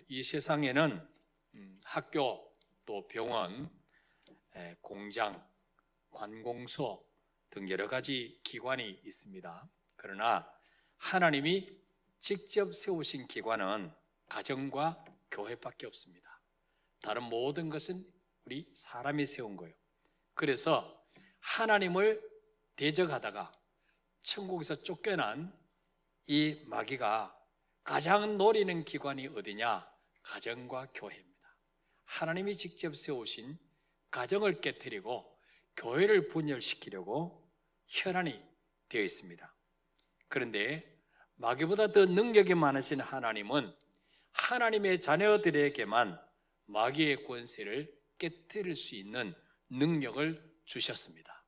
이 세상에는 학교, 또 병원, 공장, 관공서 등 여러 가지 기관이 있습니다. 그러나 하나님이 직접 세우신 기관은 가정과 교회밖에 없습니다. 다른 모든 것은 우리 사람이 세운 거예요. 그래서 하나님을 대적하다가 천국에서 쫓겨난 이 마귀가 가장 노리는 기관이 어디냐? 가정과 교회입니다. 하나님이 직접 세우신 가정을 깨뜨리고 교회를 분열시키려고 혈안이 되어 있습니다. 그런데 마귀보다 더 능력이 많으신 하나님은 하나님의 자녀들에게만 마귀의 권세를 깨뜨릴 수 있는 능력을 주셨습니다.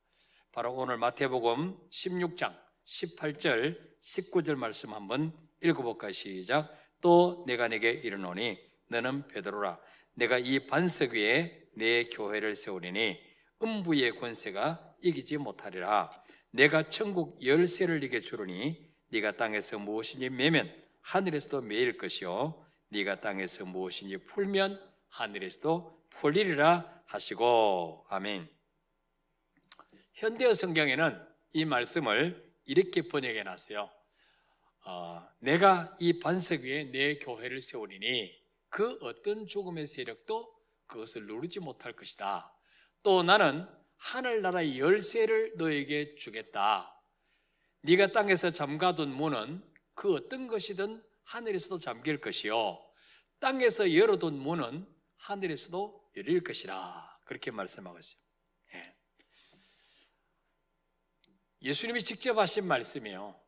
바로 오늘 마태복음 16장 18절 19절 말씀 한번 읽어볼까요? 시작. 또 내가 네게 이르노니 너는 베드로라. 내가 이 반석 위에 내 교회를 세우리니 음부의 권세가 이기지 못하리라. 내가 천국 열쇠를 네게 주르니 네가 땅에서 무엇인지 매면 하늘에서도 매일 것이요 네가 땅에서 무엇인지 풀면 하늘에서도 풀리리라 하시고. 아멘. 현대어 성경에는 이 말씀을 이렇게 번역해 놨어요. 내가 이 반석 위에 내 교회를 세우리니 그 어떤 죽음의 세력도 그것을 누르지 못할 것이다. 또 나는 하늘나라의 열쇠를 너에게 주겠다. 네가 땅에서 잠가둔 문은 그 어떤 것이든 하늘에서도 잠길 것이요 땅에서 열어둔 문은 하늘에서도 열릴 것이라. 그렇게 말씀하고 있어요. 예수님이 직접 하신 말씀이에요.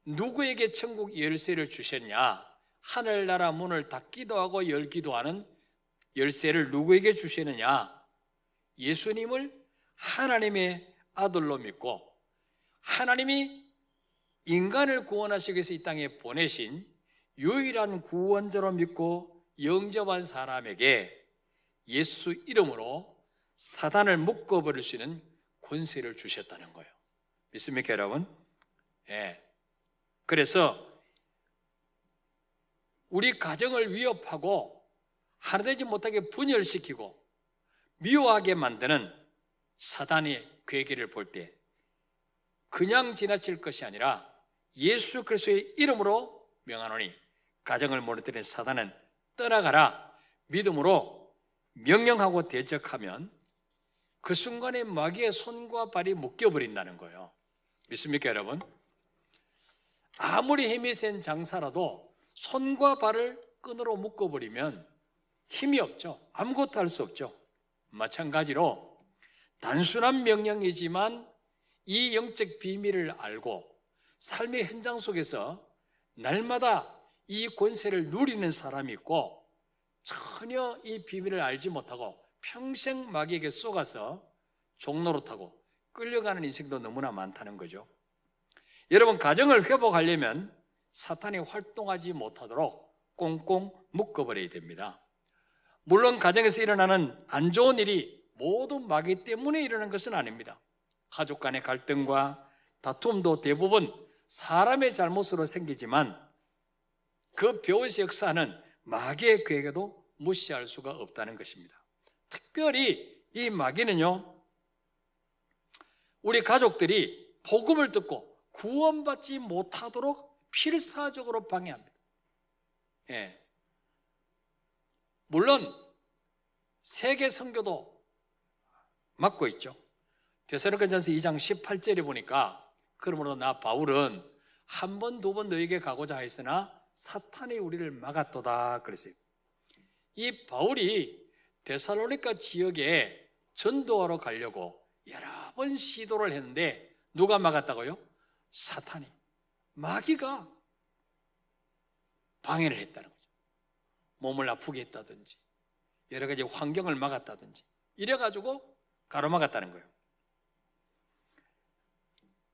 누구에게 천국 열쇠를 주셨냐? 하늘나라 문을 닫기도 하고 열기도 하는 열쇠를 누구에게 주시느냐? 예수님을 하나님의 아들로 믿고 하나님이 인간을 구원하시기 위해서 이 땅에 보내신 유일한 구원자로 믿고 영접한 사람에게 예수 이름으로 사단을 묶어버릴 수 있는 권세를 주셨다는 거예요. 믿습니까, 여러분? 그래서 우리 가정을 위협하고 하나 되지 못하게 분열시키고 미워하게 만드는 사단이 그의 길을 볼 때 그냥 지나칠 것이 아니라 예수 그리스도의 이름으로 명하노니 가정을 무너뜨리는 사단은 떠나가라. 믿음으로 명령하고 대적하면 그 순간에 마귀의 손과 발이 묶여버린다는 거예요. 믿습니까, 여러분? 아무리 힘이 센 장사라도 손과 발을 끈으로 묶어버리면 힘이 없죠. 아무것도 할 수 없죠. 마찬가지로 단순한 명령이지만 이 영적 비밀을 알고 삶의 현장 속에서 날마다 이 권세를 누리는 사람이 있고 전혀 이 비밀을 알지 못하고 평생 마귀에게 쏘가서 종노릇하고 끌려가는 인생도 너무나 많다는 거죠. 여러분, 가정을 회복하려면 사탄이 활동하지 못하도록 꽁꽁 묶어버려야 됩니다. 물론 가정에서 일어나는 안 좋은 일이 모두 마귀 때문에 일어나는 것은 아닙니다. 가족 간의 갈등과 다툼도 대부분 사람의 잘못으로 생기지만 그 벼에서 역사하는 마귀의 계획에도 무시할 수가 없다는 것입니다. 특별히 이 마귀는요, 우리 가족들이 복음을 듣고 구원받지 못하도록 필사적으로 방해합니다. 물론 세계 선교도 맡고 있죠. 데살로니가전서 2장 18절에 보니까 그러므로 나 바울은 한 번, 두 번 너에게 가고자 하였으나 사탄이 우리를 막았도다 그랬어요. 이 바울이 데살로니가 지역에 전도하러 가려고 여러 번 시도를 했는데 누가 막았다고요? 사탄이, 마귀가 방해를 했다는 거죠. 몸을 아프게 했다든지 여러 가지 환경을 막았다든지 이래가지고 가로막았다는 거예요.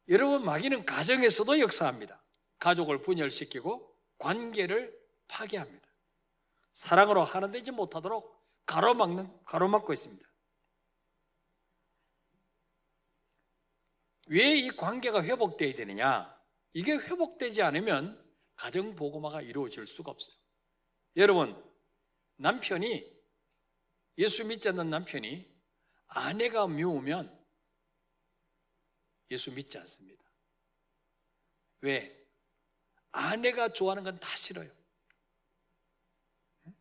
여러분, 마귀는 가정에서도 역사합니다. 가족을 분열시키고 관계를 파괴합니다. 사랑으로 하나 되지 못하도록 가로막고 있습니다. 왜 이 관계가 회복되어야 되느냐? 이게 회복되지 않으면 가정보고마가 이루어질 수가 없어요. 여러분, 남편이, 예수 믿지 않는 남편이 아내가 미우면 예수 믿지 않습니다. 왜? 아내가 좋아하는 건 다 싫어요.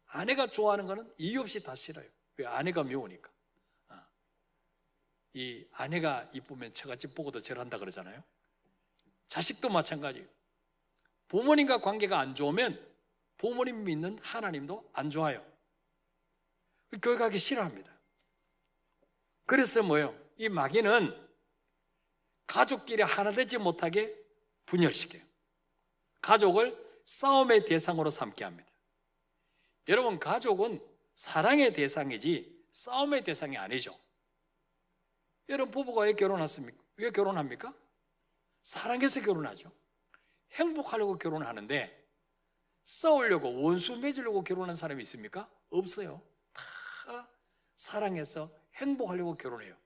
아내가 좋아하는 거는 이유 없이 다 싫어요. 왜? 아내가 미우니까. 이 아내가 이쁘면 처갓집 보고도 절한다 그러잖아요. 자식도 마찬가지예요. 부모님과 관계가 안 좋으면 부모님 믿는 하나님도 안 좋아요. 교회 가기 싫어합니다. 그래서 뭐예요? 이 마귀는 가족끼리 하나 되지 못하게 분열시켜요. 가족을 싸움의 대상으로 삼게 합니다. 여러분, 가족은 사랑의 대상이지 싸움의 대상이 아니죠. 여러분, 부부가 왜 결혼했습니까? 왜 결혼합니까? 사랑해서 결혼하죠. 행복하려고 결혼하는데 싸우려고, 원수 맺으려고 결혼한 사람이 있습니까? 없어요. 다 사랑해서 행복하려고 결혼해요.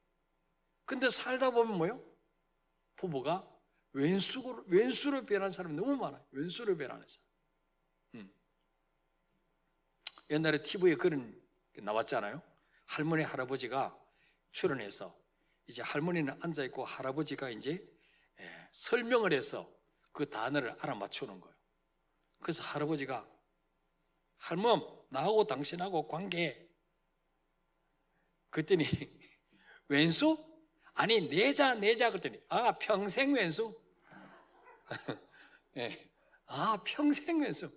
근데 살다 보면 뭐요? 부부가 왼수로 변한 사람이 너무 많아요. 왼수로 변하는 사람. 옛날에 TV에 그런 게 나왔잖아요. 할머니, 할아버지가 출연해서 이제 할머니는 앉아있고 할아버지가 이제 설명을 해서 그 단어를 알아맞추는 거예요. 그래서 할아버지가, 할멈, 나하고 당신하고 관계, 그랬더니 왼수? 아니, 내자 그랬더니, 아, 평생 왼수? 네. 아, 평생 왼수.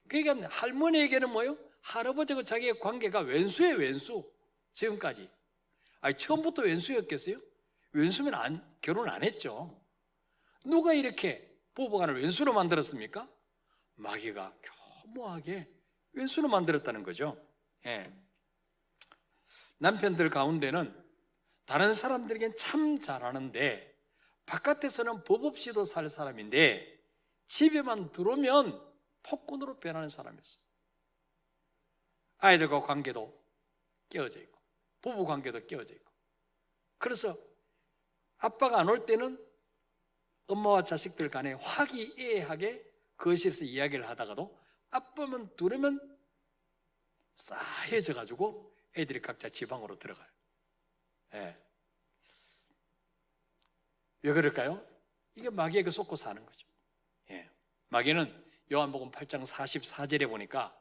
그러니까 할머니에게는 뭐예요? 할아버지하고 자기의 관계가 왼수예요, 왼수. 지금까지. 아니, 처음부터 왼수였겠어요? 왼수면 결혼 안 했죠. 누가 이렇게 부부간을 왼수로 만들었습니까? 마귀가 교묘하게 왼수로 만들었다는 거죠. 예. 남편들 가운데는 다른 사람들에겐 참 잘하는데 바깥에서는 법 없이도 살 사람인데 집에만 들어오면 폭군으로 변하는 사람이었어요. 아이들과 관계도 깨어져 있고 부부 관계도 깨어져 있고, 그래서 아빠가 안 올 때는 엄마와 자식들 간에 화기애애하게 거실에서 이야기를 하다가도 아빠만 들으면 싸해져 가지고 애들이 각자 지방으로 들어가요. 예. 왜 그럴까요? 이게 마귀에게 속고 사는 거죠. 예. 마귀는 요한복음 8장 44절에 보니까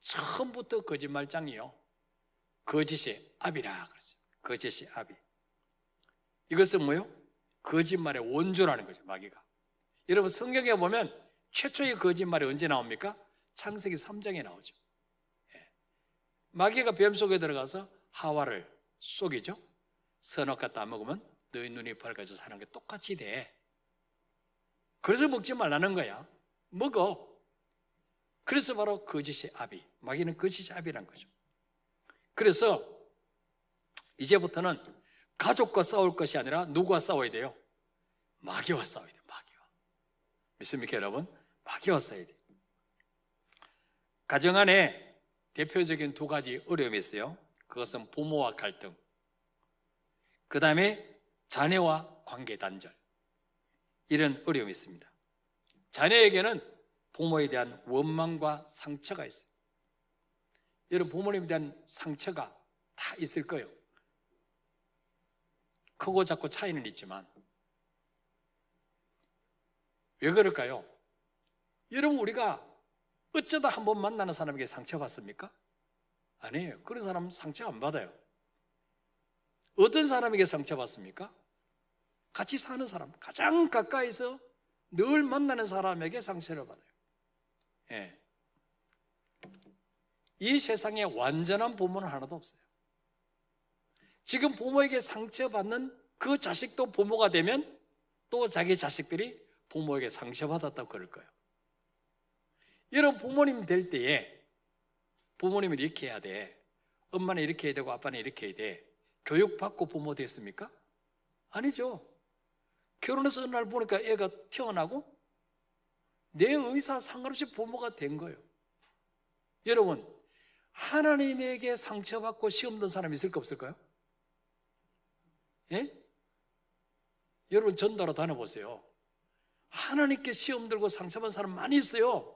처음부터 거짓말장이요, 거짓의 아비라 그랬어요. 거짓의 아비. 이것은 뭐요? 거짓말의 원조라는 거죠, 마귀가. 여러분, 성경에 보면 최초의 거짓말이 언제 나옵니까? 창세기 3장에 나오죠. 예. 마귀가 뱀 속에 들어가서 하와를 속이죠. 선악과 따먹으면 너희 눈이 밝아져 사는 게 똑같이 돼. 그래서 먹지 말라는 거야. 먹어. 그래서 바로 거짓의 아비, 마귀는 거짓의 아비란 거죠. 그래서 이제부터는 가족과 싸울 것이 아니라 누구와 싸워야 돼요? 마귀와 싸워야 돼요. 마귀와. 믿습니까, 여러분? 마귀와 싸워야 돼요. 가정 안에 대표적인 두 가지 어려움이 있어요. 그것은 부모와 갈등, 그 다음에 자녀와 관계 단절, 이런 어려움이 있습니다. 자녀에게는 부모에 대한 원망과 상처가 있어요. 여러분, 부모님에 대한 상처가 다 있을 거예요. 크고 작고 차이는 있지만. 왜 그럴까요? 여러분, 우리가 어쩌다 한번 만나는 사람에게 상처받습니까? 아니에요. 그런 사람은 상처 안 받아요. 어떤 사람에게 상처받습니까? 같이 사는 사람, 가장 가까이서 늘 만나는 사람에게 상처를 받아요. 예. 이 세상에 완전한 부모는 하나도 없어요. 지금 부모에게 상처받는 그 자식도 부모가 되면 또 자기 자식들이 부모에게 상처받았다고 그럴 거예요. 여러분, 부모님 될 때에 부모님은 이렇게 해야 돼, 엄마는 이렇게 해야 되고 아빠는 이렇게 해야 돼, 교육받고 부모 됐습니까? 아니죠. 결혼해서 어느 날 보니까 애가 태어나고 내 의사 상관없이 부모가 된 거예요. 여러분, 하나님에게 상처받고 시험 든 사람 있을까 없을까요? 예? 여러분, 전도하러 다녀보세요. 하나님께 시험 들고 상처받은 사람 많이 있어요.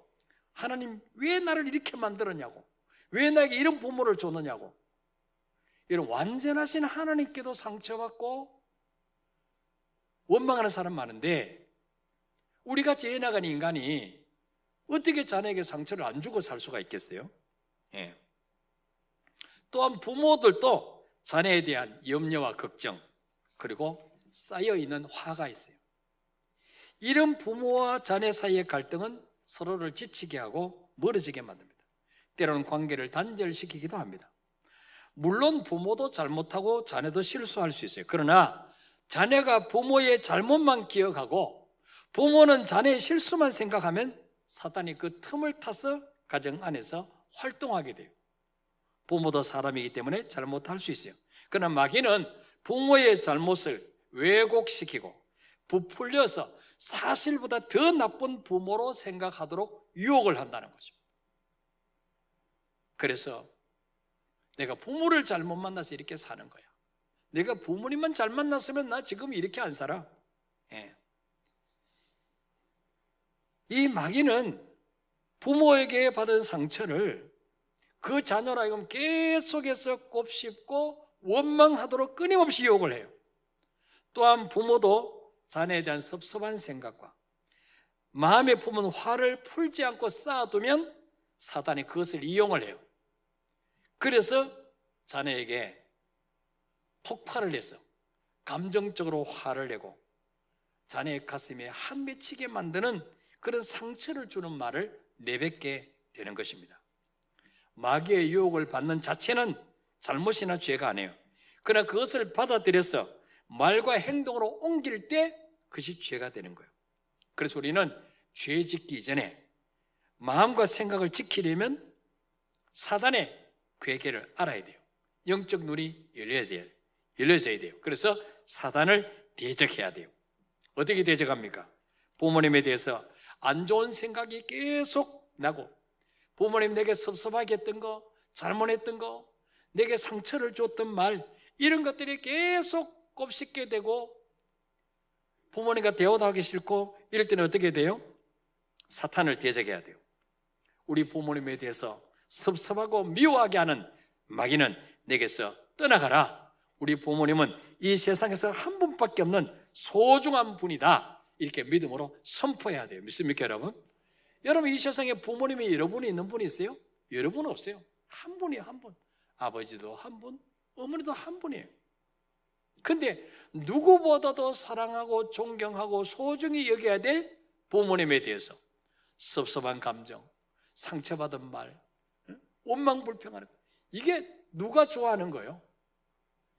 하나님, 왜 나를 이렇게 만들었냐고, 왜 나에게 이런 부모를 줬느냐고. 이런 완전하신 하나님께도 상처받고 원망하는 사람 많은데, 우리같이 애 나간 인간이 어떻게 자녀에게 상처를 안 주고 살 수가 있겠어요? 예. 또한 부모들도 자녀에 대한 염려와 걱정, 그리고 쌓여있는 화가 있어요. 이런 부모와 자녀 사이의 갈등은 서로를 지치게 하고 멀어지게 만듭니다. 때로는 관계를 단절시키기도 합니다. 물론 부모도 잘못하고 자녀도 실수할 수 있어요. 그러나 자녀가 부모의 잘못만 기억하고 부모는 자녀의 실수만 생각하면 사단이 그 틈을 타서 가정 안에서 활동하게 돼요. 부모도 사람이기 때문에 잘못할 수 있어요. 그러나 마귀는 부모의 잘못을 왜곡시키고 부풀려서 사실보다 더 나쁜 부모로 생각하도록 유혹을 한다는 거죠. 그래서 내가 부모를 잘못 만나서 이렇게 사는 거야. 내가 부모님만 잘 만났으면 나 지금 이렇게 안 살아. 예. 이 마귀는 부모에게 받은 상처를 그 자녀로 하여금 계속해서 곱씹고 원망하도록 끊임없이 유혹을 해요. 또한 부모도 자녀에 대한 섭섭한 생각과 마음에 품은 화를 풀지 않고 쌓아두면 사단이 그것을 이용을 해요. 그래서 자녀에게 폭발을 해서 감정적으로 화를 내고 자녀의 가슴에 한 맺히게 만드는 그런 상처를 주는 말을 내뱉게 되는 것입니다. 마귀의 유혹을 받는 자체는 잘못이나 죄가 아니에요. 그러나 그것을 받아들여서 말과 행동으로 옮길 때 그것이 죄가 되는 거예요. 그래서 우리는 죄 짓기 이전에 마음과 생각을 지키려면 사단의 괴계를 알아야 돼요. 영적 눈이 열려져야 돼요. 그래서 사단을 대적해야 돼요. 어떻게 대적합니까? 부모님에 대해서 안 좋은 생각이 계속 나고, 부모님 내게 섭섭하게 했던 거, 잘못했던 거, 내게 상처를 줬던 말, 이런 것들이 계속 곱씹게 되고 부모님과 대화도 하기 싫고, 이럴 때는 어떻게 돼요? 사탄을 대적해야 돼요. 우리 부모님에 대해서 섭섭하고 미워하게 하는 마귀는 내게서 떠나가라. 우리 부모님은 이 세상에서 한 분밖에 없는 소중한 분이다. 이렇게 믿음으로 선포해야 돼요. 믿습니까, 여러분? 여러분, 이 세상에 부모님이 여러분이 있는 분이 있어요? 여러분은 없어요. 한 분이에요, 한 분. 아버지도 한 분, 어머니도 한 분이에요. 근데 누구보다도 사랑하고 존경하고 소중히 여겨야 될 부모님에 대해서 섭섭한 감정, 상처받은 말, 원망불평하는 거, 이게 누가 좋아하는 거예요?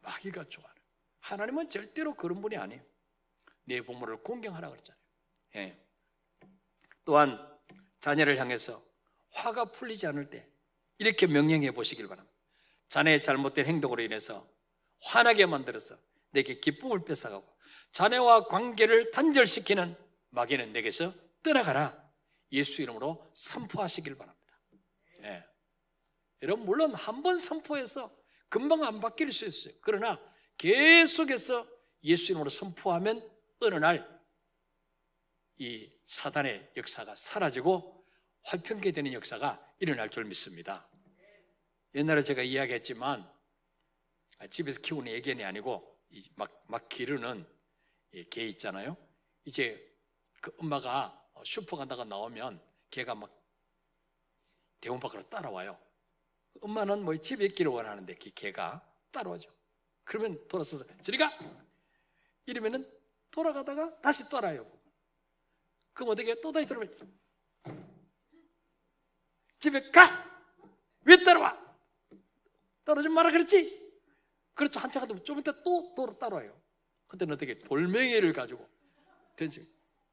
마귀가 좋아하는 거예요. 하나님은 절대로 그런 분이 아니에요. 내 부모를 공경하라 그랬잖아요. 예. 또한 자녀를 향해서 화가 풀리지 않을 때 이렇게 명령해 보시길 바랍니다. 자녀의 잘못된 행동으로 인해서 화나게 만들어서 내게 기쁨을 뺏어가고 자녀와 관계를 단절시키는 마귀는 내게서 떠나가라. 예수 이름으로 선포하시길 바랍니다. 예. 여러분, 물론 한 번 선포해서 금방 안 바뀔 수 있어요. 그러나 계속해서 예수 이름으로 선포하면 어느 날 이 사단의 역사가 사라지고 화평케 되는 역사가 일어날 줄 믿습니다. 옛날에 제가 이야기했지만 집에서 키우는 애견이 아니고 막 기르는 개 있잖아요. 이제 그 엄마가 슈퍼 간다가 나오면 개가 막 대문 밖으로 따라와요. 엄마는 뭐 집에 있기를 원하는데 그 개가 따라오죠. 그러면 돌아서서 저리 가! 이러면은 돌아가다가 다시 따라와요. 그럼 어떻게 또다시 들어오면 집에 가! 왜 따라와? 따라오지 마라 그랬지? 그렇죠. 한참 가다 좀 이따 또 따라와요. 그때는 어떻게 돌멩이를 가지고 던지고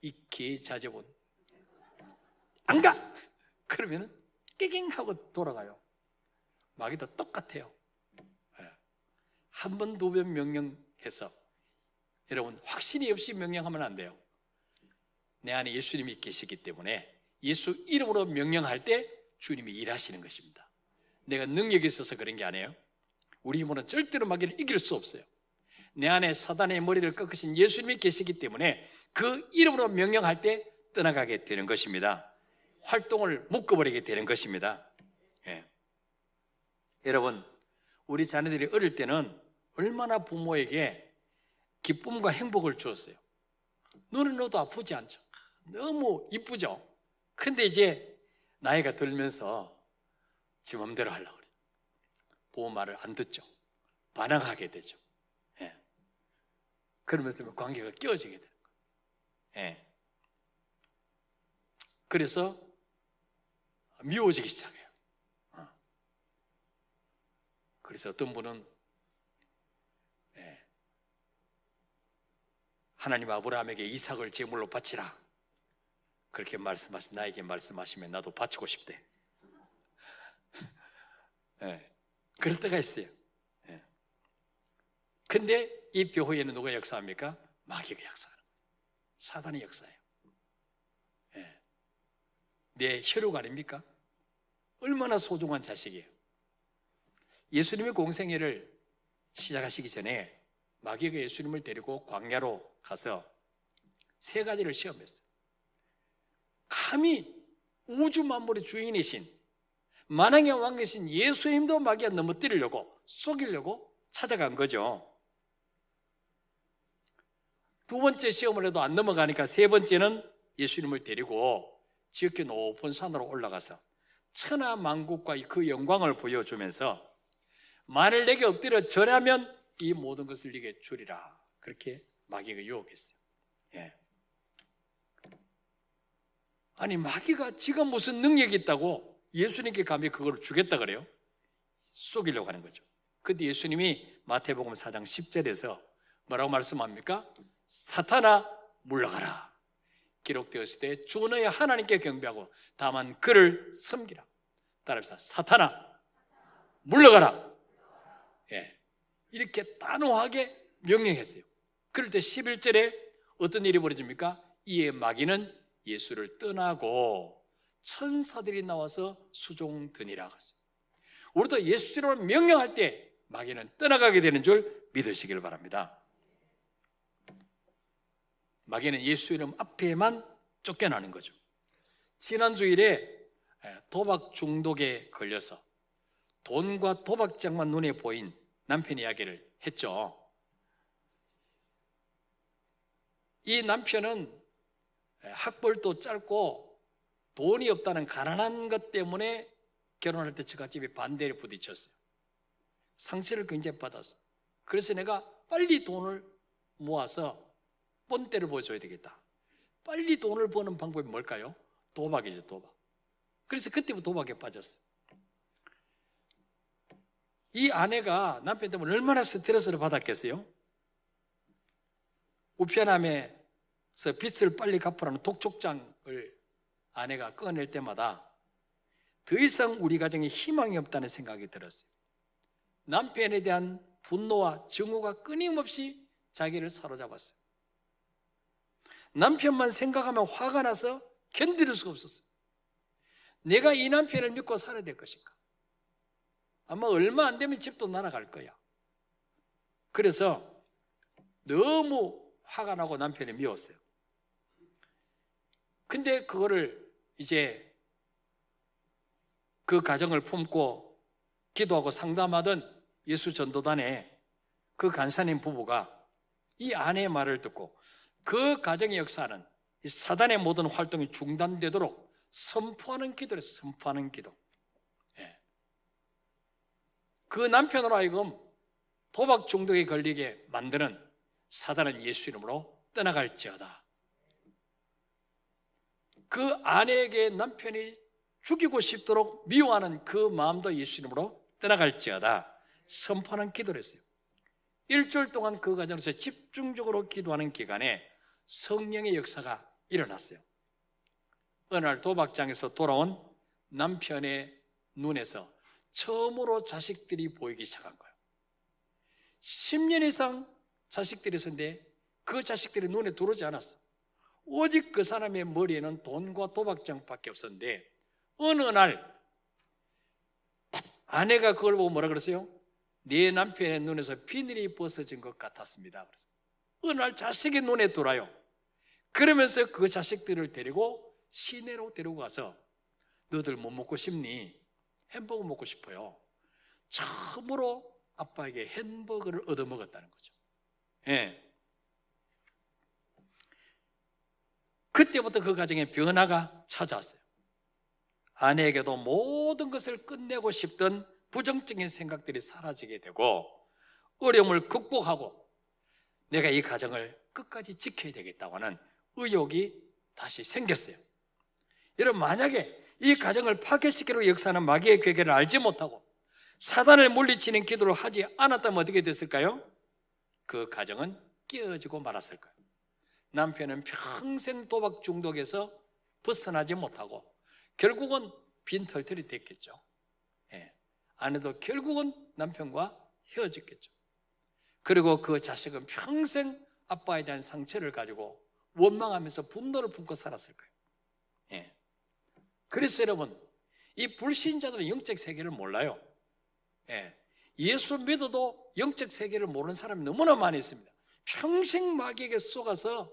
이 개 자제본 안 가! 그러면은 깨갱 하고 돌아가요. 마귀도 똑같아요. 한 번, 두 번 명령해서 여러분 확신이 없이 명령하면 안 돼요. 내 안에 예수님이 계시기 때문에 예수 이름으로 명령할 때 주님이 일하시는 것입니다. 내가 능력이 있어서 그런 게 아니에요. 우리 힘으로는 절대로 마귀를 이길 수 없어요. 내 안에 사단의 머리를 꺾으신 예수님이 계시기 때문에 그 이름으로 명령할 때 떠나가게 되는 것입니다. 활동을 묶어버리게 되는 것입니다. 예. 여러분, 우리 자녀들이 어릴 때는 얼마나 부모에게 기쁨과 행복을 주었어요. 눈을 넣어도 아프지 않죠. 너무 이쁘죠. 근데 이제 나이가 들면서 지 맘대로 하려고 그래요. 부모 말을 안 듣죠. 반항하게 되죠. 예. 그러면서 관계가 깨어지게 되는 거예요. 예. 그래서 미워지기 시작해요. 그래서 어떤 분은 하나님 아브라함에게 이삭을 제물로 바치라 그렇게 나에게 말씀하시면 나도 바치고 싶대. 그럴 때가 있어요. 근데 이 벼후에는 누가 역사합니까? 마귀가 역사하는 거예요. 사단의 역사예요. 내 혈육 아닙니까? 얼마나 소중한 자식이에요. 예수님의 공생애를 시작하시기 전에 마귀가 예수님을 데리고 광야로 가서 3가지를 시험했어요. 감히 우주 만물의 주인이신 만왕의 왕이신 예수님도 마귀가 넘어뜨리려고 속이려고 찾아간 거죠. 2번째 시험을 해도 안 넘어가니까 3번째는 예수님을 데리고 지극히 높은 산으로 올라가서 천하만국과 그 영광을 보여주면서 만일 내게 엎드려 절하면 이 모든 것을 네게 주리라 그렇게 마귀가 유혹했어요. 아니 마귀가 지가 무슨 능력이 있다고 예수님께 감히 그걸 주겠다 그래요? 속이려고 하는 거죠. 근데 예수님이 마태복음 4장 10절에서 뭐라고 말씀합니까? 사탄아 물러가라. 기록되었을 때 주 너의 하나님께 경배하고 다만 그를 섬기라. 따라합시다. 사탄아 물러가라. 이렇게 단호하게 명령했어요. 그럴 때 11절에 어떤 일이 벌어집니까? 이에 마귀는 예수를 떠나고 천사들이 나와서 수종드니라 그랬어요. 우리도 예수로 명령할 때 마귀는 떠나가게 되는 줄 믿으시길 바랍니다. 마귀는 예수 이름 앞에만 쫓겨나는 거죠. 지난 주일에 도박 중독에 걸려서 돈과 도박장만 눈에 보인 남편 이야기를 했죠. 이 남편은 학벌도 짧고 돈이 없다는 가난한 것 때문에 결혼할 때 처갓집이 반대를 부딪혔어요. 상처를 굉장히 받았어. 그래서 내가 빨리 돈을 모아서 본때를 보여줘야 되겠다. 빨리 돈을 버는 방법이 뭘까요? 도박이죠, 도박. 그래서 그때부터 도박에 빠졌어요. 이 아내가 남편 때문에 얼마나 스트레스를 받았겠어요? 우편함에서 빚을 빨리 갚으라는 독촉장을 아내가 꺼낼 때마다 더 이상 우리 가정에 희망이 없다는 생각이 들었어요. 남편에 대한 분노와 증오가 끊임없이 자기를 사로잡았어요. 남편만 생각하면 화가 나서 견딜 수가 없었어요. 내가 이 남편을 믿고 살아야 될 것인가? 아마 얼마 안 되면 집도 날아갈 거야. 그래서 너무 화가 나고 남편이 미웠어요. 근데 그거를 이제 그 가정을 품고 기도하고 상담하던 예수 전도단에 그 간사님 부부가 이 아내의 말을 듣고 그 가정의 역사는 이 사단의 모든 활동이 중단되도록 선포하는 기도를 했어요. 선포하는 기도. 그 남편으로 하여금 도박 중독에 걸리게 만드는 사단은 예수 이름으로 떠나갈지어다. 그 아내에게 남편이 죽이고 싶도록 미워하는 그 마음도 예수 이름으로 떠나갈지어다. 선포하는 기도를 했어요. 일주일 동안 그 과정에서 집중적으로 기도하는 기간에 성령의 역사가 일어났어요. 어느 날 도박장에서 돌아온 남편의 눈에서 처음으로 자식들이 보이기 시작한 거예요. 10년 이상 자식들이 있었는데 그 자식들이 눈에 들어오지 않았어. 오직 그 사람의 머리에는 돈과 도박장밖에 없었는데 어느 날 아내가 그걸 보고 뭐라 그랬어요? 네 남편의 눈에서 비늘이 벗어진 것 같았습니다. 그래서 어느 날 자식의 눈에 들어와요. 그러면서 그 자식들을 데리고 시내로 데리고 가서 너들 뭐 먹고 싶니? 햄버거 먹고 싶어요. 처음으로 아빠에게 햄버거를 얻어먹었다는 거죠. 예. 그때부터 그 가정에 변화가 찾아왔어요. 아내에게도 모든 것을 끝내고 싶던 부정적인 생각들이 사라지게 되고 어려움을 극복하고 내가 이 가정을 끝까지 지켜야 되겠다고 하는 의욕이 다시 생겼어요. 여러분, 만약에 이 가정을 파괴시키려고 역사하는 마귀의 괴계를 알지 못하고 사단을 물리치는 기도를 하지 않았다면 어떻게 됐을까요? 그 가정은 깨어지고 말았을 거예요. 남편은 평생 도박 중독에서 벗어나지 못하고 결국은 빈털털이 됐겠죠. 예. 아내도 결국은 남편과 헤어졌겠죠. 그리고 그 자식은 평생 아빠에 대한 상처를 가지고 원망하면서 분노를 품고 살았을 거예요. 예. 그래서 여러분, 이 불신자들은 영적 세계를 몰라요. 예. 예수 믿어도 영적 세계를 모르는 사람이 너무나 많이 있습니다. 평생 마귀에게 속아서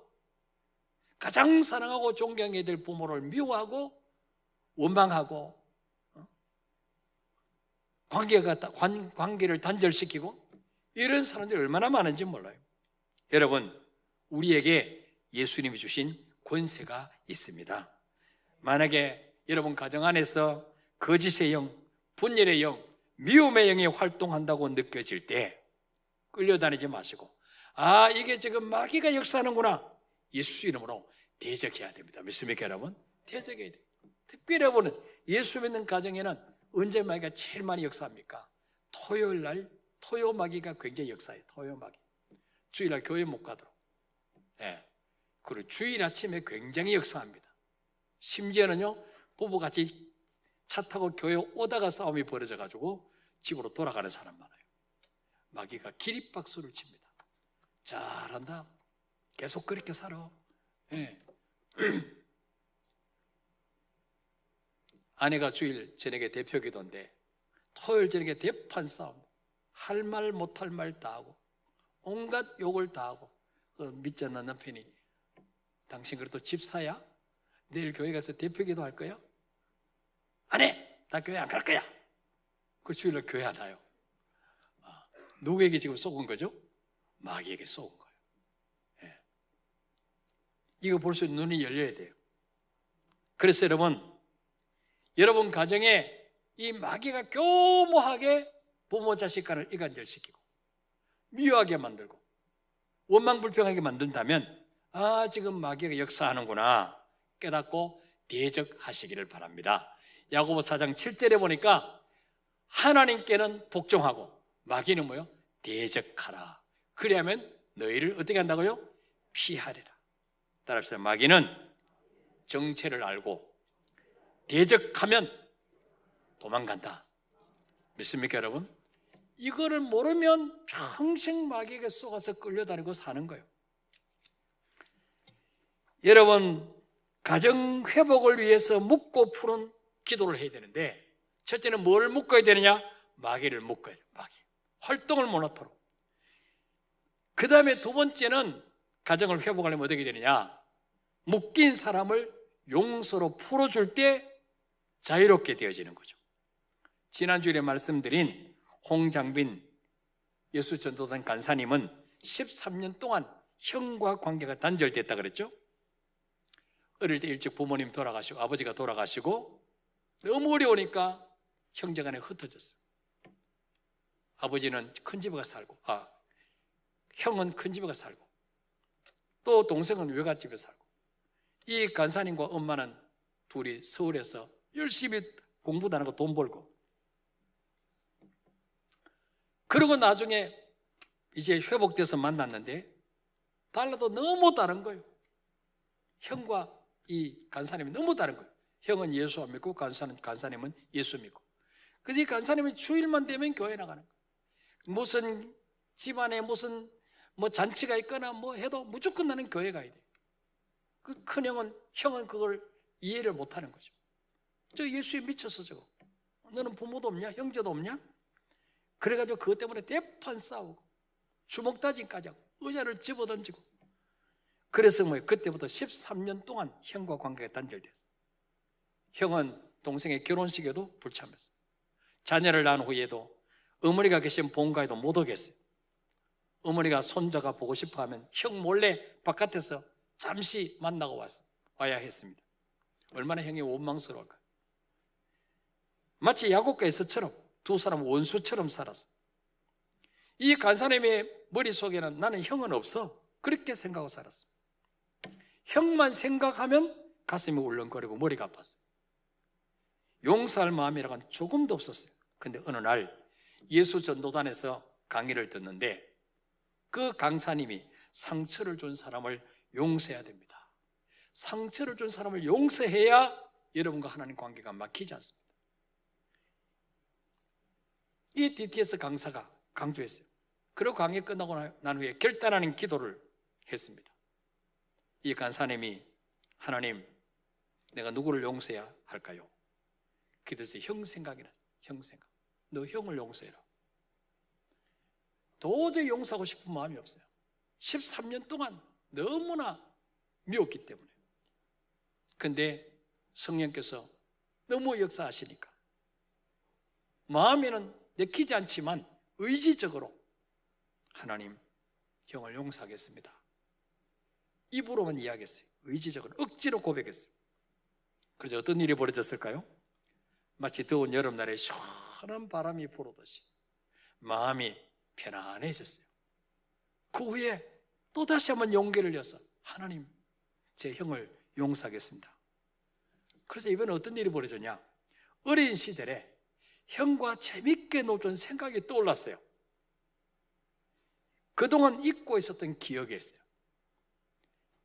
가장 사랑하고 존경해야 될 부모를 미워하고 원망하고 관계를 단절시키고 이런 사람들이 얼마나 많은지 몰라요. 여러분, 우리에게 예수님이 주신 권세가 있습니다. 만약에 여러분 가정 안에서 거짓의 영, 분열의 영, 미움의 영이 활동한다고 느껴질 때 끌려다니지 마시고, 아, 이게 지금 마귀가 역사하는구나, 예수 이름으로 대적해야 됩니다. 믿습니까 여러분? 대적해야 돼요. 특별히 여러분은 예수 믿는 가정에는 언제 마귀가 제일 많이 역사합니까? 토요일 날 토요 마귀가 굉장히 역사해요. 토요 마귀. 주일날 교회 못 가도록. 예. 그리고 주일 아침에 굉장히 역사합니다. 심지어는요, 부부같이 차 타고 교회 오다가 싸움이 벌어져가지고 집으로 돌아가는 사람 많아요. 마귀가 기립박수를 칩니다. 잘한다. 계속 그렇게 살아. 예. 아내가 주일 저녁에 대표 기도인데 토요일 저녁에 대판 싸움, 할 말 못할 말 다 하고 온갖 욕을 다 하고, 믿지 않는 남편이 당신 그래도 집사야? 내일 교회 가서 대표 기도 할 거야? 안 해! 나 교회 안 갈 거야! 그 주일날 교회 안 와요. 누구에게 지금 속은 거죠? 마귀에게 속은 거예요. 예. 이거 볼 수 있는 눈이 열려야 돼요. 그래서 여러분 가정에 이 마귀가 교모하게 부모 자식 간을 이간질시키고 미워하게 만들고 원망불평하게 만든다면, 아, 지금 마귀가 역사하는구나 깨닫고 대적하시기를 바랍니다. 야고보 4장 7절에 보니까 하나님께는 복종하고 마귀는 뭐요? 대적하라. 그래야면 너희를 어떻게 한다고요? 피하리라. 따라합시다. 마귀는 정체를 알고 대적하면 도망간다. 믿습니까 여러분? 이거를 모르면 평생 마귀에게 속아서 끌려다니고 사는 거예요. 여러분, 가정 회복을 위해서 묻고 푸는 기도를 해야 되는데, 첫째는 뭘 묶어야 되느냐? 마귀를 묶어야 돼요. 마귀. 활동을 못하도록. 그 다음에 두 번째는 가정을 회복하려면 어떻게 되느냐? 묶인 사람을 용서로 풀어줄 때 자유롭게 되어지는 거죠. 지난주에 말씀드린 홍장빈 예수전도단 간사님은 13년 동안 형과 관계가 단절됐다 그랬죠. 어릴 때 일찍 부모님 돌아가시고 아버지가 돌아가시고 너무 어려우니까 형제간에 흩어졌어요. 아버지는 큰 집에 가서 살고, 형은 큰 집에 가서 살고, 또 동생은 외갓집에 살고, 이 간사님과 엄마는 둘이 서울에서 열심히 공부도 안 하고 돈 벌고, 그리고 나중에 이제 회복돼서 만났는데 달라도 너무 다른 거예요. 형과 이 간사님이 너무 다른 거예요. 형은 예수 안 믿고 간사님은 예수 믿고. 그래서 이 간사님은 주일만 되면 교회 나가는 거예요. 무슨 집안에 무슨 뭐 잔치가 있거나 뭐 해도 무조건 나는 교회 가야 돼. 그 큰 형은 그걸 이해를 못 하는 거죠. 저 예수에 미쳤어 저거. 너는 부모도 없냐? 형제도 없냐? 그래가지고 그것 때문에 대판 싸우고 주먹 다짐까지 하고 의자를 집어던지고. 그래서 그때부터 13년 동안 형과 관계가 단절됐어요. 형은 동생의 결혼식에도 불참했어요. 자녀를 낳은 후에도 어머니가 계신 본가에도 못 오겠어요. 어머니가 손자가 보고 싶어 하면 형 몰래 바깥에서 잠시 만나고 와야 했습니다. 얼마나 형이 원망스러울까. 마치 야곱과에서처럼 두 사람 원수처럼 살았어. 이 간사님의 머릿속에는 나는 형은 없어, 그렇게 생각하고 살았어. 형만 생각하면 가슴이 울렁거리고 머리가 아팠어요. 용서할 마음이라고는 조금도 없었어요. 근데 어느 날 예수 전도단에서 강의를 듣는데 그 강사님이 상처를 준 사람을 용서해야 됩니다. 상처를 준 사람을 용서해야 여러분과 하나님 관계가 막히지 않습니다. 이 DTS 강사가 강조했어요. 그리고 강의 끝나고 난 후에 결단하는 기도를 했습니다. 이 강사님이 하나님, 내가 누구를 용서해야 할까요? 기도에서 형 생각이 났어요. 형 생각. 너 형을 용서해라. 도저히 용서하고 싶은 마음이 없어요. 13년 동안 너무나 미웠기 때문에. 근데 성령께서 너무 역사하시니까 마음에는 내키지 않지만 의지적으로 하나님, 형을 용서하겠습니다. 입으로만 이야기했어요. 의지적으로 억지로 고백했어요. 그래서 어떤 일이 벌어졌을까요? 마치 더운 여름날에 시원한 바람이 불어듯이 마음이 편안해졌어요. 그 후에 또 다시 한번 용기를 내서 하나님, 제 형을 용서하겠습니다. 그래서 이번에 어떤 일이 벌어졌냐? 어린 시절에 형과 재밌게 놀던 생각이 떠올랐어요. 그동안 잊고 있었던 기억이 있어요.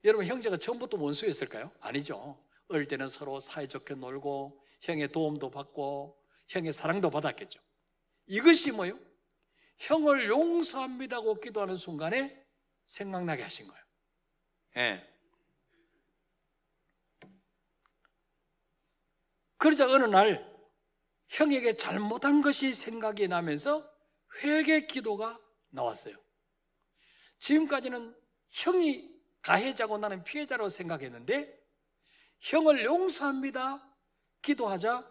여러분, 형제가 처음부터 원수였을까요? 아니죠. 어릴 때는 서로 사이좋게 놀고 형의 도움도 받고 형의 사랑도 받았겠죠. 이것이 뭐예요? 형을 용서합니다고 기도하는 순간에 생각나게 하신 거예요. 예. 그러자 어느 날 형에게 잘못한 것이 생각이 나면서 회개 기도가 나왔어요. 지금까지는 형이 가해자고 나는 피해자라고 생각했는데 형을 용서합니다 기도하자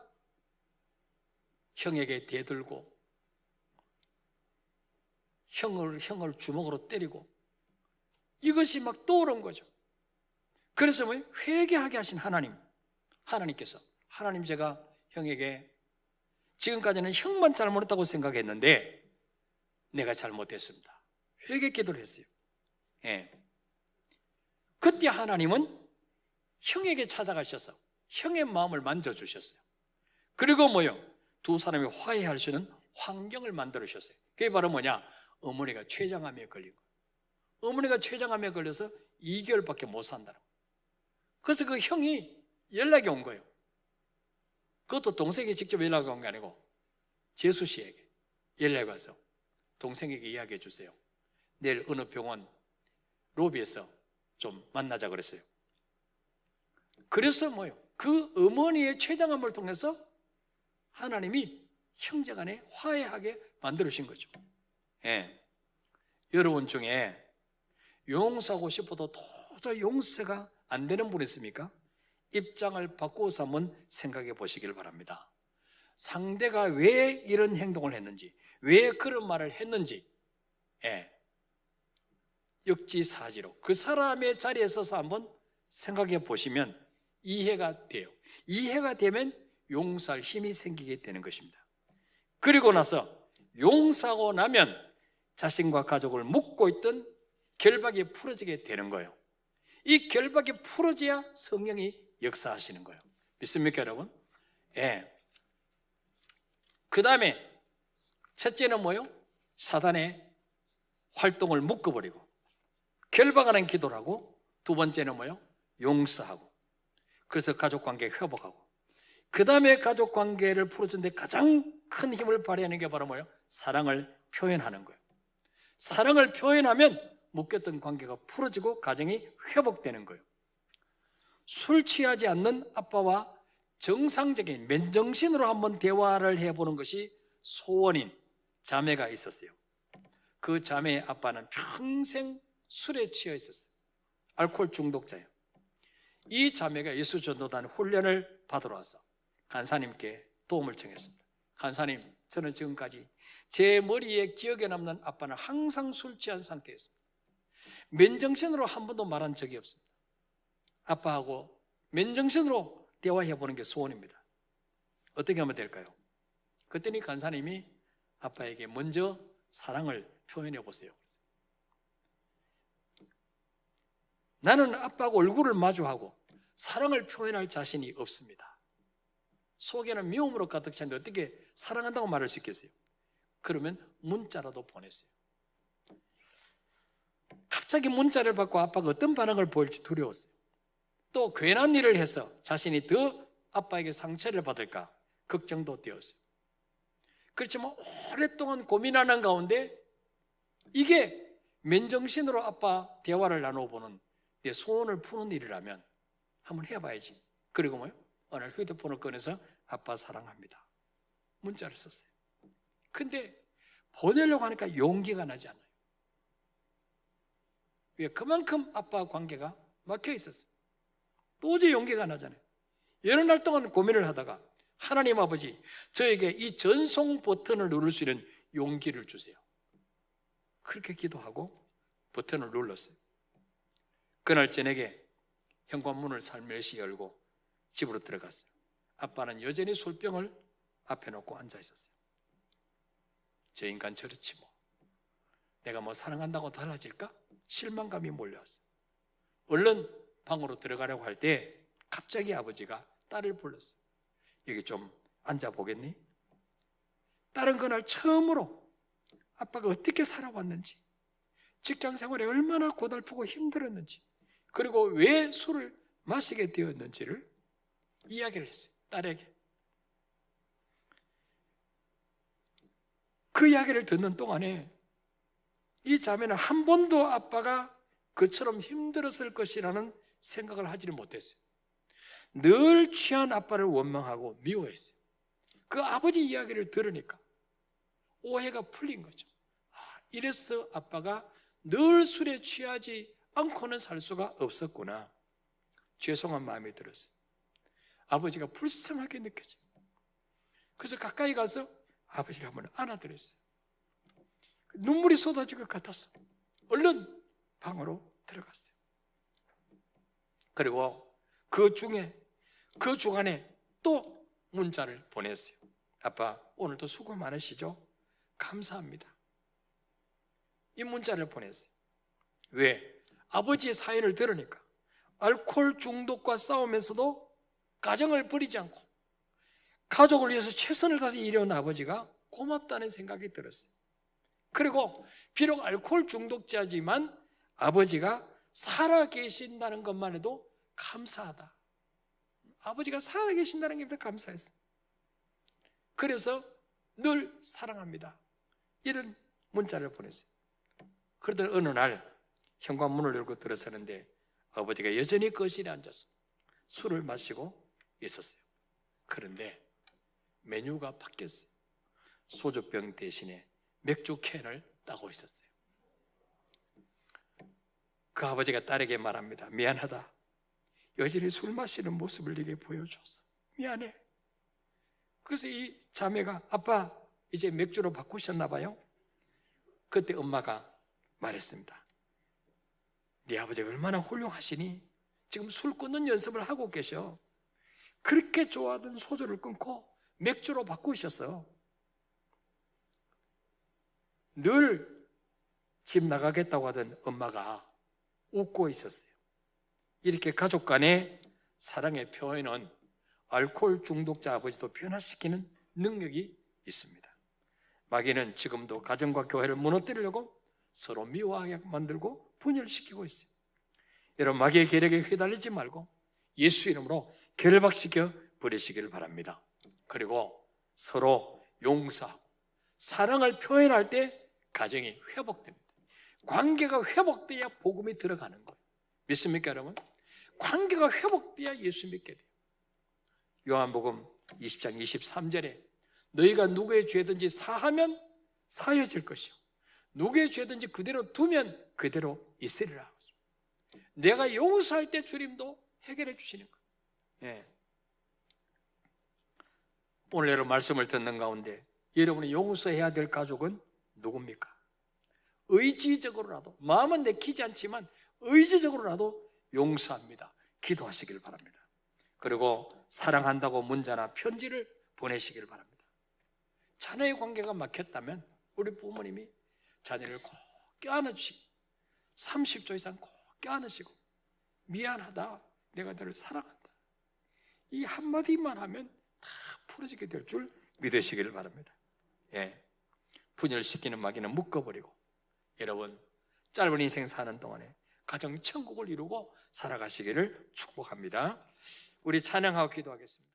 형에게 대들고 형을 주먹으로 때리고 이것이 막 떠오른 거죠. 그래서 뭐 회개하게 하신 하나님께서 하나님, 제가 형에게 지금까지는 형만 잘못했다고 생각했는데 내가 잘못했습니다. 회개 기도를 했어요. 예. 그때 하나님은 형에게 찾아가셔서 형의 마음을 만져주셨어요. 그리고 뭐요? 두 사람이 화해할 수 있는 환경을 만들어주셨어요. 그게 바로 뭐냐? 어머니가 췌장암에 걸린 거예요. 어머니가 췌장암에 걸려서 2개월밖에 못 산다는 거예요. 그래서 그 형이 연락이 온 거예요. 그것도 동생이 직접 연락이 온 게 아니고 재수 씨에게 연락이 와서 동생에게 이야기해 주세요. 내일 어느 병원 로비에서 좀 만나자 그랬어요. 그래서 뭐요? 그 어머니의 췌장암을 통해서 하나님이 형제간에 화해하게 만들어주신 거죠. 예. 여러분 중에 용서하고 싶어도 도저히 용서가 안 되는 분 있습니까? 입장을 바꾸어서 한번 생각해 보시길 바랍니다. 상대가 왜 이런 행동을 했는지, 왜 그런 말을 했는지, 예. 역지사지로 그 사람의 자리에 서서 한번 생각해 보시면 이해가 돼요. 이해가 되면 용서할 힘이 생기게 되는 것입니다. 그리고 나서 용서하고 나면 자신과 가족을 묶고 있던 결박이 풀어지게 되는 거예요. 이 결박이 풀어져야 성령이 역사하시는 거예요. 믿습니까, 여러분? 예. 그 다음에 첫째는 뭐요? 사단의 활동을 묶어버리고 결박하는 기도를 하고, 두 번째는 뭐요? 용서하고, 그래서 가족관계 회복하고, 그 다음에 가족관계를 풀어준 데 가장 큰 힘을 발휘하는 게 바로 뭐요? 사랑을 표현하는 거예요. 사랑을 표현하면 묶였던 관계가 풀어지고 가정이 회복되는 거예요. 술 취하지 않는 아빠와 정상적인 맨정신으로 한번 대화를 해보는 것이 소원인 자매가 있었어요. 그 자매의 아빠는 평생 술에 취해 있었어요. 알코올 중독자예요. 이 자매가 예수 전도단 훈련을 받으러 와서 간사님께 도움을 청했습니다. 간사님, 저는 지금까지 제 머리에 기억에 남는 아빠는 항상 술 취한 상태였습니다. 맨정신으로 한 번도 말한 적이 없습니다. 아빠하고 맨정신으로 대화해보는 게 소원입니다. 어떻게 하면 될까요? 그랬더니 간사님이 아빠에게 먼저 사랑을 표현해 보세요. 나는 아빠하고 얼굴을 마주하고 사랑을 표현할 자신이 없습니다. 속에는 미움으로 가득 찼는데 어떻게 사랑한다고 말할 수 있겠어요? 그러면 문자라도 보냈어요. 갑자기 문자를 받고 아빠가 어떤 반응을 보일지 두려웠어요. 또 괜한 일을 해서 자신이 더 아빠에게 상처를 받을까 걱정도 되었어요. 그렇지만 오랫동안 고민하는 가운데 이게 맨정신으로 아빠 대화를 나눠보는 내 소원을 푸는 일이라면 한번 해봐야지. 그리고 뭐요? 오늘 휴대폰을 꺼내서 아빠 사랑합니다. 문자를 썼어요. 근데 보내려고 하니까 용기가 나지 않아요. 왜? 그만큼 아빠 관계가 막혀 있었어요. 도저히 용기가 나잖아요. 여러 날 동안 고민을 하다가 하나님 아버지, 저에게 이 전송 버튼을 누를 수 있는 용기를 주세요. 그렇게 기도하고 버튼을 눌렀어요. 그날 저녁에 현관문을 살며시 열고 집으로 들어갔어요. 아빠는 여전히 술병을 앞에 놓고 앉아 있었어요. 저 인간 저렇지 뭐. 내가 뭐 사랑한다고 달라질까? 실망감이 몰려왔어요. 얼른 방으로 들어가려고 할 때 갑자기 아버지가 딸을 불렀어요. 여기 좀 앉아보겠니? 딸은 그날 처음으로 아빠가 어떻게 살아왔는지, 직장 생활에 얼마나 고달프고 힘들었는지, 그리고 왜 술을 마시게 되었는지를 이야기를 했어요. 딸에게. 그 이야기를 듣는 동안에 이 자매는 한 번도 아빠가 그처럼 힘들었을 것이라는 생각을 하지를 못했어요. 늘 취한 아빠를 원망하고 미워했어요. 그 아버지 이야기를 들으니까 오해가 풀린 거죠. 이래서 아빠가 늘 술에 취하지 않고는 살 수가 없었구나. 죄송한 마음이 들었어요. 아버지가 불쌍하게 느껴져요. 그래서 가까이 가서 아버지를 한번 안아드렸어요. 눈물이 쏟아질 것 같았어. 얼른 방으로 들어갔어요. 그리고 그 주간에 또 문자를 보냈어요. 아빠, 오늘도 수고 많으시죠? 감사합니다. 이 문자를 보냈어요. 왜? 아버지의 사연을 들으니까 알코올 중독과 싸우면서도 가정을 버리지 않고 가족을 위해서 최선을 다해서 일해온 아버지가 고맙다는 생각이 들었어요. 그리고 비록 알코올 중독자지만 아버지가 살아계신다는 것만 해도 감사하다. 아버지가 살아계신다는 게 더 감사했어요. 그래서 늘 사랑합니다. 이런 문자를 보냈어요. 그러던 어느 날 현관문을 열고 들어서는데 아버지가 여전히 거실에 앉아서 술을 마시고 있었어요. 그런데 메뉴가 바뀌었어요. 소주병 대신에 맥주 캔을 따고 있었어요. 그 아버지가 딸에게 말합니다. 미안하다. 여전히 술 마시는 모습을 네게 보여줘서 미안해. 그래서 이 자매가 아빠 이제 맥주로 바꾸셨나 봐요. 그때 엄마가 말했습니다. 네 아버지가 얼마나 훌륭하시니 지금 술 끊는 연습을 하고 계셔. 그렇게 좋아하던 소주를 끊고 맥주로 바꾸셨어. 늘 집 나가겠다고 하던 엄마가 웃고 있었어요. 이렇게 가족 간의 사랑의 표현은 알코올 중독자 아버지도 변화시키는 능력이 있습니다. 마귀는 지금도 가정과 교회를 무너뜨리려고 서로 미워하게 만들고 분열시키고 있어요. 여러분, 마귀의 계략에 휘둘리지 말고 예수 이름으로 결박시켜 버리시기를 바랍니다. 그리고 서로 용서하고 사랑을 표현할 때 가정이 회복됩니다. 관계가 회복돼야 복음이 들어가는 거예요. 믿습니까 여러분? 관계가 회복돼야 예수 믿게 돼요. 요한복음 20장 23절에 너희가 누구의 죄든지 사하면 사여질 것이요 누구의 죄든지 그대로 두면 그대로 있으리라. 내가 용서할 때 주님도 해결해 주시는 거예요. 오늘 여러분 말씀을 듣는 가운데 여러분이 용서해야 될 가족은 누굽니까? 의지적으로라도, 마음은 내키지 않지만 의지적으로라도 용서합니다. 기도하시길 바랍니다. 그리고 사랑한다고 문자나 편지를 보내시길 바랍니다. 자녀의 관계가 막혔다면 우리 부모님이 자녀를 꼭 껴안아주시고 30초 이상 꼭 껴안으시고 미안하다, 내가 너를 사랑한다, 이 한마디만 하면 다 풀어지게 될 줄 믿으시길 바랍니다. 분열시키는 마귀는 묶어버리고 여러분 짧은 인생 사는 동안에 가정 천국을 이루고 살아가시기를 축복합니다. 우리 찬양하고 기도하겠습니다.